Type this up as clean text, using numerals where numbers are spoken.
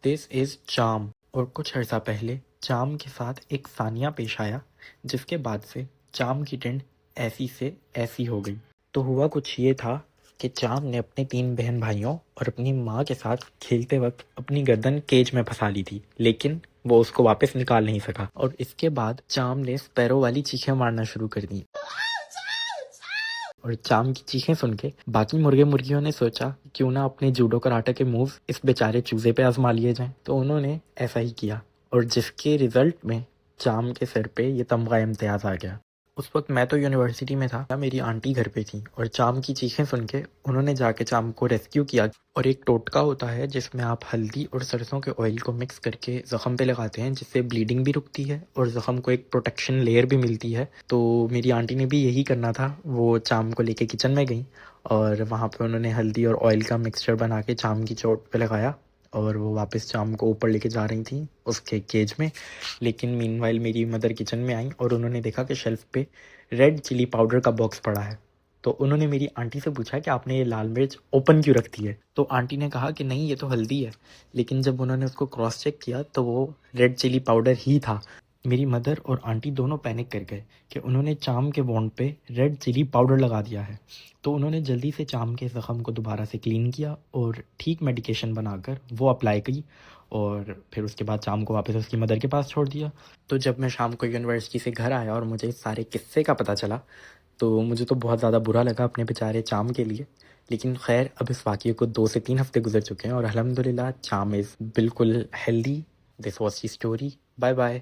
This is चाम। और कुछ अर्सा पहले चाम के साथ एक सानिया पेश आया, जिसके बाद से चाम की ट्रेंड ऐसी से ऐसी हो गई। तो हुआ कुछ ये था कि चाम ने अपने 3 बहन भाइयों और अपनी माँ के साथ खेलते वक्त अपनी गर्दन केज में फंसा ली थी, लेकिन वो उसको वापस निकाल नहीं सका। और इसके बाद चाम ने स्पैरो वाली चीखें मारना शुरू कर दी। और चाम की चीखें सुन के बाकी मुर्गे मुर्गियों ने सोचा क्यों ना अपने जूडो कराटे के मूव इस बेचारे चूजे पे आजमा लिए जाएं। तो उन्होंने ऐसा ही किया, और जिसके रिजल्ट में चाम के सिर पे ये तमगा इम्तियाज आ गया। उस वक्त मैं तो यूनिवर्सिटी में था, मेरी आंटी घर पे थी, और चाम की चीखें सुन के उन्होंने जाके चाम को रेस्क्यू किया। और एक टोटका होता है जिसमें आप हल्दी और सरसों के ऑयल को मिक्स करके ज़ख़म पे लगाते हैं, जिससे ब्लीडिंग भी रुकती है और ज़ख़म को एक प्रोटेक्शन लेयर भी मिलती है। तो मेरी आंटी ने भी यही करना था। वो चाम को लेके किचन में गई और वहाँ पे उन्होंने हल्दी और ऑयल का मिक्सचर बना के चाम की चोट पे लगाया, और वो वापस चाम को ऊपर लेके जा रही थी उसके केज में। लेकिन मीनवाइल मेरी मदर किचन में आई और उन्होंने देखा कि शेल्फ पे रेड चिली पाउडर का बॉक्स पड़ा है। तो उन्होंने मेरी आंटी से पूछा कि आपने ये लाल मिर्च ओपन क्यों रख दी है। तो आंटी ने कहा कि नहीं, ये तो हल्दी है। लेकिन जब उन्होंने उसको क्रॉस चेक किया तो वो रेड चिली पाउडर ही था। मेरी मदर और आंटी दोनों पैनिक कर गए कि उन्होंने चाम के वॉन्ड पे रेड चिली पाउडर लगा दिया है। तो उन्होंने जल्दी से चाम के ज़ख़म को दोबारा से क्लीन किया और ठीक मेडिकेशन बनाकर वो अप्लाई की, और फिर उसके बाद चाम को वापस उसकी मदर के पास छोड़ दिया। तो जब मैं शाम को यूनिवर्सिटी से घर आया और मुझे इस सारे किस्से का पता चला, तो मुझे तो बहुत ज़्यादा बुरा लगा अपने बेचारे चाम के लिए। लेकिन खैर, अब इस वाक़ये को 2 से 3 हफ़्ते गुज़र चुके हैं और अल्हम्दुलिल्लाह चाम इज़ बिल्कुल हेल्दी। This was the story. Bye bye.